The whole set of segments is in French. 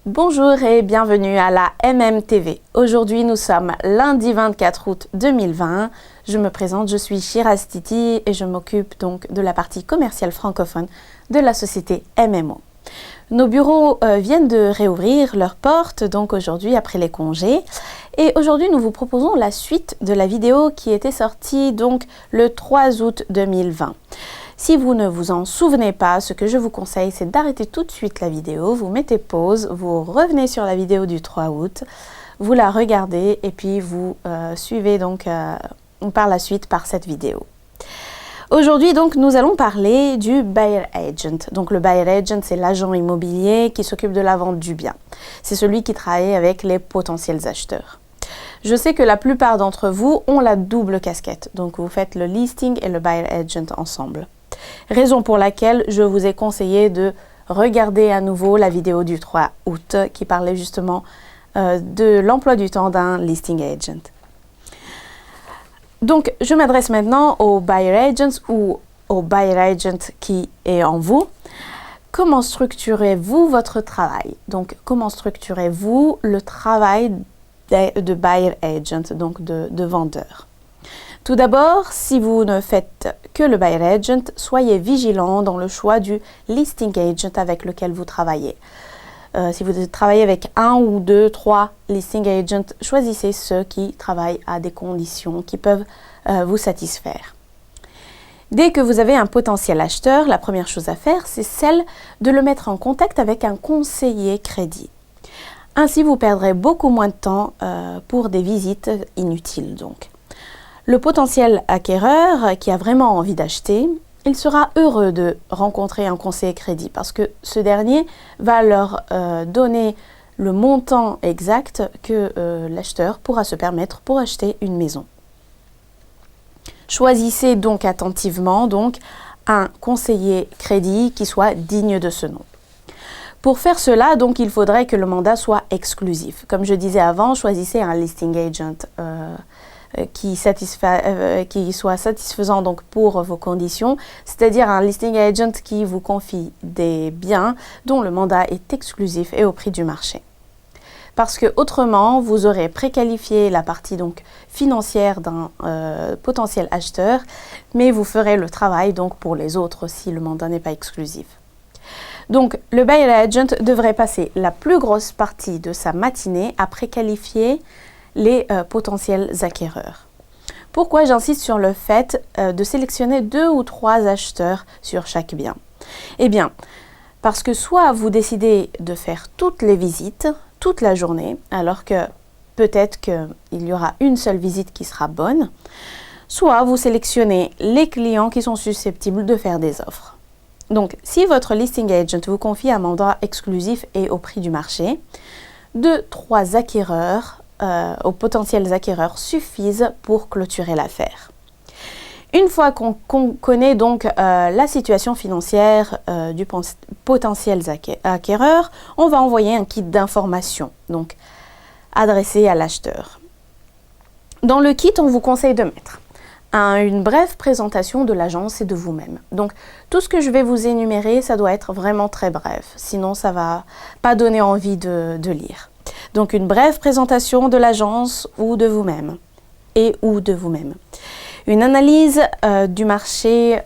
Bonjour et bienvenue à la MMTV. Aujourd'hui, nous sommes lundi 24 août 2020. Je me présente, je suis Shiraz Titi et je m'occupe donc de la partie commerciale francophone de la société MMO. Nos bureaux viennent de réouvrir leurs portes, donc aujourd'hui après les congés. Et aujourd'hui, nous vous proposons la suite de la vidéo qui était sortie donc le 3 août 2020. Si vous ne vous en souvenez pas, ce que je vous conseille, c'est d'arrêter tout de suite la vidéo, vous mettez pause, vous revenez sur la vidéo du 3 août, vous la regardez et puis vous suivez donc par la suite par cette vidéo. Aujourd'hui, donc, nous allons parler du buyer agent. Donc, le buyer agent, c'est l'agent immobilier qui s'occupe de la vente du bien. C'est celui qui travaille avec les potentiels acheteurs. Je sais que la plupart d'entre vous ont la double casquette. Donc, vous faites le listing et le buyer agent ensemble. Raison pour laquelle je vous ai conseillé de regarder à nouveau la vidéo du 3 août qui parlait justement de l'emploi du temps d'un listing agent. Donc, je m'adresse maintenant aux buyer agents ou au buyer agent qui est en vous. Comment structurez-vous votre travail? Donc, comment structurez-vous le travail de buyer agent, donc de vendeur? Tout d'abord, si vous ne faites que le buyer agent, soyez vigilant dans le choix du listing agent avec lequel vous travaillez. Si vous travaillez avec 1 ou 2, 3 listing agents, choisissez ceux qui travaillent à des conditions qui peuvent vous satisfaire. Dès que vous avez un potentiel acheteur, la première chose à faire, c'est celle de le mettre en contact avec un conseiller crédit. Ainsi, vous perdrez beaucoup moins de temps pour des visites inutiles donc. Le potentiel acquéreur qui a vraiment envie d'acheter, il sera heureux de rencontrer un conseiller crédit parce que ce dernier va leur donner le montant exact que l'acheteur pourra se permettre pour acheter une maison. Choisissez donc attentivement un conseiller crédit qui soit digne de ce nom. Pour faire cela, donc, il faudrait que le mandat soit exclusif. Comme je disais avant, choisissez un listing agent qui soit satisfaisant donc pour vos conditions, c'est-à-dire un listing agent qui vous confie des biens dont le mandat est exclusif et au prix du marché. Parce que autrement, vous aurez préqualifié la partie donc financière d'un potentiel acheteur, mais vous ferez le travail donc pour les autres si le mandat n'est pas exclusif. Donc, le buyer agent devrait passer la plus grosse partie de sa matinée à préqualifier les potentiels acquéreurs. Pourquoi j'insiste sur le fait de sélectionner 2 ou 3 acheteurs sur chaque bien? Eh bien, parce que soit vous décidez de faire toutes les visites, toute la journée, alors que peut-être qu'il y aura une seule visite qui sera bonne, soit vous sélectionnez les clients qui sont susceptibles de faire des offres. Donc, si votre listing agent vous confie un mandat exclusif et au prix du marché, 2-3 acquéreurs aux potentiels acquéreurs suffisent pour clôturer l'affaire. Une fois qu'on connaît donc la situation financière du potentiel acquéreur, on va envoyer un kit d'information, donc adressé à l'acheteur. Dans le kit, on vous conseille de mettre une brève présentation de l'agence et de vous-même. Donc, tout ce que je vais vous énumérer, ça doit être vraiment très bref, sinon ça ne va pas donner envie de lire. Donc, une brève présentation de l'agence ou de vous-même, Une analyse du marché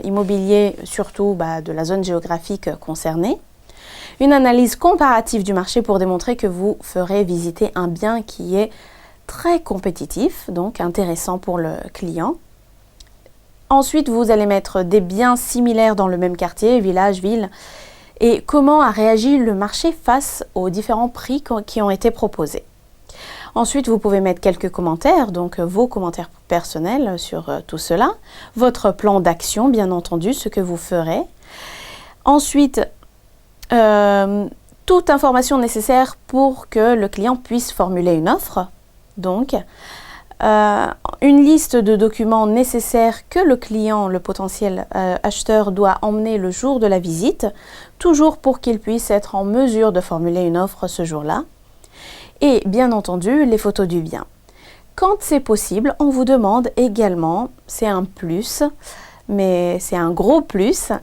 immobilier, surtout de la zone géographique concernée. Une analyse comparative du marché pour démontrer que vous ferez visiter un bien qui est très compétitif, donc intéressant pour le client. Ensuite, vous allez mettre des biens similaires dans le même quartier, village, ville, et comment a réagi le marché face aux différents prix qui ont été proposés. Ensuite, vous pouvez mettre quelques commentaires, donc vos commentaires personnels sur tout cela, votre plan d'action, bien entendu, ce que vous ferez. Ensuite, toute information nécessaire pour que le client puisse formuler une offre. Donc, une liste de documents nécessaires que le client, le potentiel acheteur, doit emmener le jour de la visite, toujours pour qu'il puisse être en mesure de formuler une offre ce jour-là. Et bien entendu, les photos du bien. Quand c'est possible, on vous demande également, c'est un plus, mais c'est un gros plus,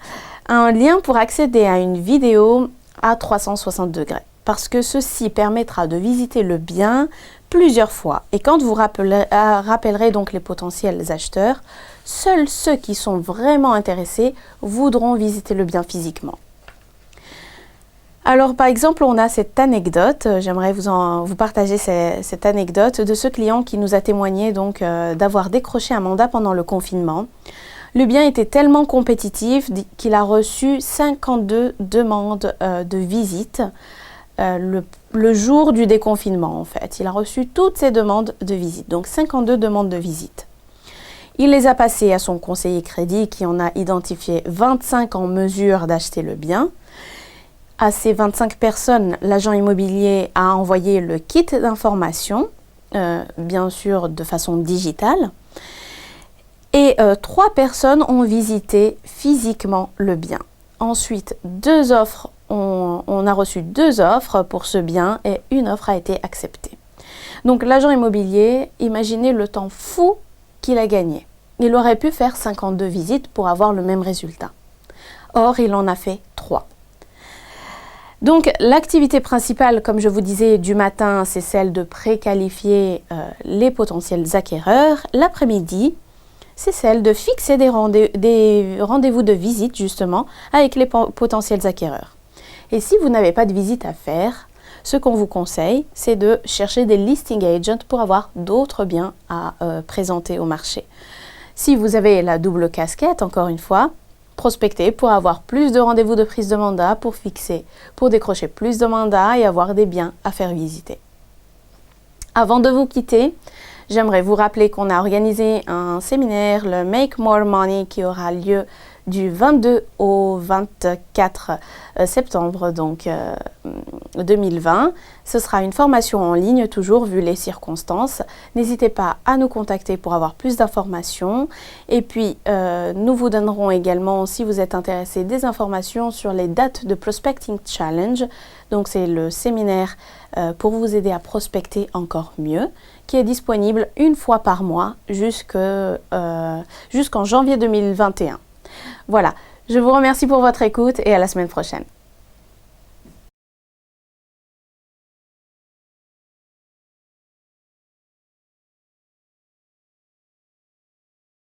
un lien pour accéder à une vidéo à 360 degrés. parce que ceci permettra de visiter le bien plusieurs fois. Et quand vous rappellerez donc les potentiels acheteurs, seuls ceux qui sont vraiment intéressés voudront visiter le bien physiquement. Alors par exemple, on a cette anecdote, j'aimerais vous partager cette anecdote de ce client qui nous a témoigné donc d'avoir décroché un mandat pendant le confinement. Le bien était tellement compétitif qu'il a reçu 52 demandes de visite le jour du déconfinement en fait. Il a reçu toutes ces demandes de visite, donc 52 demandes de visite. Il les a passées à son conseiller crédit qui en a identifié 25 en mesure d'acheter le bien. À ces 25 personnes, l'agent immobilier a envoyé le kit d'information, bien sûr de façon digitale. Et 3 personnes ont visité physiquement le bien. Ensuite, on a reçu 2 offres pour ce bien et une offre a été acceptée. Donc l'agent immobilier, imaginez le temps fou qu'il a gagné. Il aurait pu faire 52 visites pour avoir le même résultat. Or, il en a fait 3. Donc l'activité principale, comme je vous disais, du matin, c'est celle de préqualifier les potentiels acquéreurs. L'après-midi, c'est celle de fixer des rendez-vous de visite justement avec les potentiels acquéreurs. Et si vous n'avez pas de visite à faire, ce qu'on vous conseille, c'est de chercher des listing agents pour avoir d'autres biens à présenter au marché. Si vous avez la double casquette, encore une fois, prospecter pour avoir plus de rendez-vous de prise de mandat, pour décrocher plus de mandats et avoir des biens à faire visiter. Avant de vous quitter, j'aimerais vous rappeler qu'on a organisé un séminaire, le Make More Money, qui aura lieu du 22 au 24 septembre donc 2020. Ce sera une formation en ligne, toujours vu les circonstances. N'hésitez pas à nous contacter pour avoir plus d'informations. Et puis, nous vous donnerons également, si vous êtes intéressé, des informations sur les dates de Prospecting Challenge. Donc, c'est le séminaire pour vous aider à prospecter encore mieux, qui est disponible une fois par mois jusqu'en janvier 2021. Voilà, je vous remercie pour votre écoute et à la semaine prochaine.